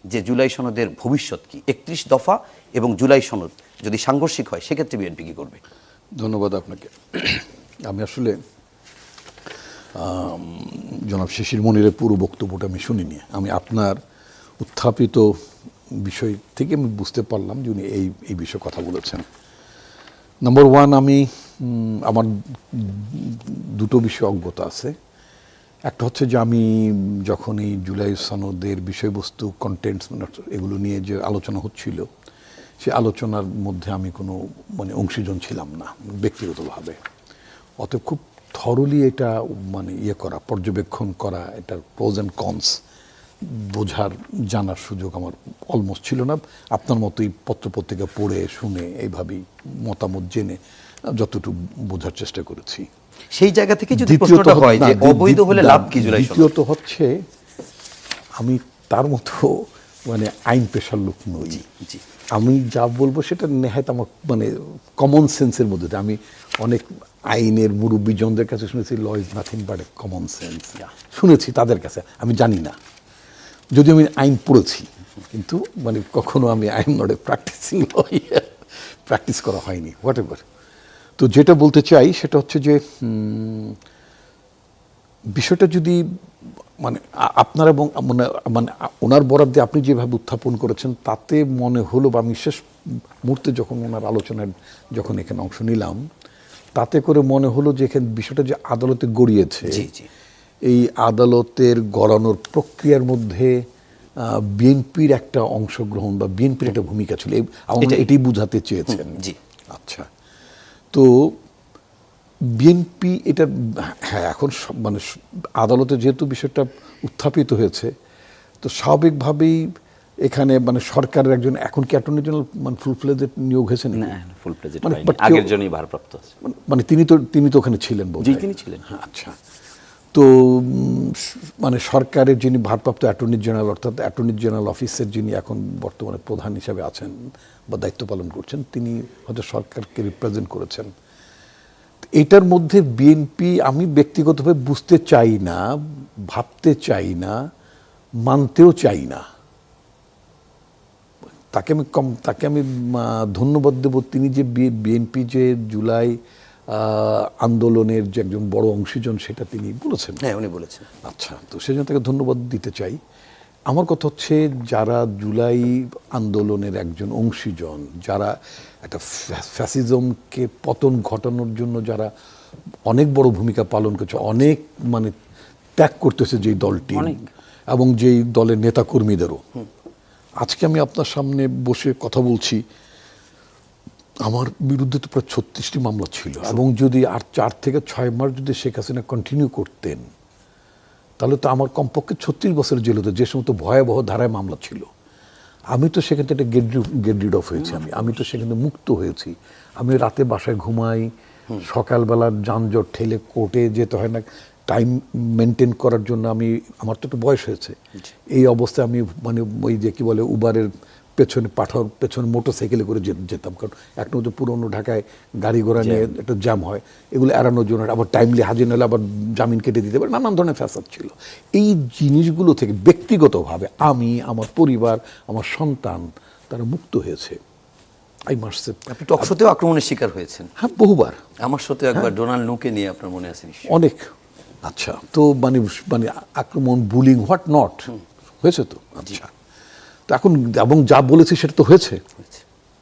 যে জুলাই সনদের ভবিষ্যৎ কি? 31 দফা এবং জুলাই সনদ যদি সাংঘর্ষিক হয় সেক্ষেত্রে বিএনপি কি করবে? ধন্যবাদ আপনাকে। আমি আসলে জনাব শিশির মনিরের পুরো বক্তব্যটা আমি শুনিনি। আমি আপনার উত্থাপিত বিষয় থেকে আমি বুঝতে পারলাম যে উনি এই বিষয়ে কথা বলেছেন। নাম্বার ওয়ান, আমি আমার দুটো বিষয় অজ্ঞতা আছে। একটা হচ্ছে যে আমি যখন এই জুলাই সনদের বিষয়বস্তু কন্টেন্টস এগুলো নিয়ে যে আলোচনা হচ্ছিল, সে আলোচনার মধ্যে আমি কোনো অংশীজন ছিলাম না ব্যক্তিগতভাবে। অতএব খুব থরলি এটা করা, পর্যবেক্ষণ করা, এটার প্রোজ অ্যান্ড কনস বোঝার জানার সুযোগ আমার অলমোস্ট ছিল না। আপনার মতোই পত্রপত্রিকা পড়ে শুনে এইভাবেই মতামত জেনে যতটুকু বোঝার চেষ্টা করেছি। সেই জায়গা থেকে যদি প্রশ্নটা হয় যে অবৈধ হলে লাভ কি জুলাই সনদ? দ্বিতীয়ত হচ্ছে, আমি তার মতো আইন পেশার লোক নই। আমি যা বলবো সেটা নেহাত আমার কমন সেন্সের মধ্যে। আমি অনেক আইনের মুরব্বীজনদের কাছে শুনেছি law is nothing but a common sense, শুনেছি তাদের কাছে। আমি জানি না, যদিও আমি আইন পড়েছি, কিন্তু কখনো আমি I am not a practicing lawyer, practice করা হয়নি, হোয়াট এভার। তো যেটা বলতে চাই সেটা হচ্ছে যে বিষয়টা যদি আপনার এবং ওনার বরাদ্দে আপনি যেভাবে উত্থাপন করেছেন, তাতে মনে হলো, বা আমি শেষ মুহূর্তে যখন ওনার আলোচনায় যখন এখানে অংশ নিলাম, তাতে করে মনে হলো যে এখানে বিষয়টা যে আদালতে গড়িয়েছে, এই আদালতের গড়ানোর প্রক্রিয়ার মধ্যে বিএনপির একটা অংশগ্রহণ বা বিএনপির একটা ভূমিকা ছিল, এটাই বুঝাতে চেয়েছেন। আচ্ছা, তো বিএনপি এটা, হ্যাঁ, এখন আদালতে যেহেতু বিষয়টা উত্থাপিত হয়েছে, তো স্বাভাবিকভাবেই এখানে সরকারের একজন, এখন কি অ্যাটর্নি জেনারেল ফুল ফ্লেজড নিয়োগ হয়েছে না? ফুল ফ্লেজড আগের জন্যই ভারপ্রাপ্ত আছে। তিনি তো ওখানে ছিলেন বোধহয়। জি, তিনি ছিলেন। আচ্ছা, তো সরকারের যিনি ভারপ্রাপ্ত অ্যাটর্নি জেনারেল, অর্থাৎ অ্যাটর্নি জেনারেল অফিসের যিনি এখন বর্তমানে প্রধান হিসাবে আছেন বা দায়িত্ব পালন করছেন, তিনি হয়তো সরকারকে রিপ্রেজেন্ট করেছেন। এটার মধ্যে বিএনপি, আমি ব্যক্তিগতভাবে বুঝতে চাই না, ভাবতে চাই না, মানতেও চাই না। তাকে আমি ধন্যবাদ দেব, তিনি যে বিএনপি যে জুলাই আন্দোলনের যে একজন বড় অংশীজন, সেটা তিনি বলেছেন। হ্যাঁ, উনি বলেছেন। আচ্ছা, তো সেই জন্য তাকে ধন্যবাদ দিতে চাই। আমার কথা হচ্ছে, যারা জুলাই আন্দোলনের একজন অংশীজন, যারা একটা ফ্যাসিজমকে পতন ঘটানোর জন্য যারা অনেক বড় ভূমিকা পালন করছে, অনেক ত্যাগ করতেছে যেই দলটি এবং যেই দলের নেতাকর্মীদেরও, আজকে আমি আপনার সামনে বসে কথা বলছি, আমার বিরুদ্ধে তো প্রায় 36টি মামলা ছিল, এবং যদি আর 4 থেকে 6 মাস যদি শেখ হাসিনা কন্টিনিউ করতেন, তাহলে তো আমার কমপক্ষে 36 বছর জেল হতো, যে সমস্ত ভয়াবহ ধারায় মামলা ছিল। আমি তো সেখান থেকে গেট রিড অফ হয়েছি, আমি তো সেখানে মুক্ত হয়েছি। আমি রাতে বাসায় ঘুমাই, সকালবেলার যানজট ঠেলে কোর্টে যেতে হয় না, টাইম মেনটেন করার জন্য। আমার তো একটু বয়স হয়েছে, এই অবস্থায় আমি ওই যে কি বলে উবারের পেছনে মোটরসাইকেলে করে যেতাম, কারণ এখন তো পুরনো ঢাকায় গাড়ি ঘোড়া নিয়ে একটা জ্যাম হয়, এগুলো এড়ানোর জন্য। আবার টাইমলি হাজির নাহলে আবার জামিন কেটে দিতে পারে, নানান ধরনের ফ্যাসাদ ছিল। এই জিনিসগুলো থেকে ব্যক্তিগতভাবে আমি, আমার পরিবার, আমার সন্তান, তারা মুক্ত হয়েছে। আপনি টকশোতেও আক্রমণের শিকার হয়েছেন। হ্যাঁ, বহুবার। আমার সাথেও একবার ডোনাল্ড নুকে নিয়ে, আপনার মনে আছে নিশ্চয়ই? অনেক। আচ্ছা, তো আক্রমণ, বুলিং, হোয়াট নট হয়েছে তো। আচ্ছা, তো এখন এবং যা বলেছি সেটা তো হয়েছে।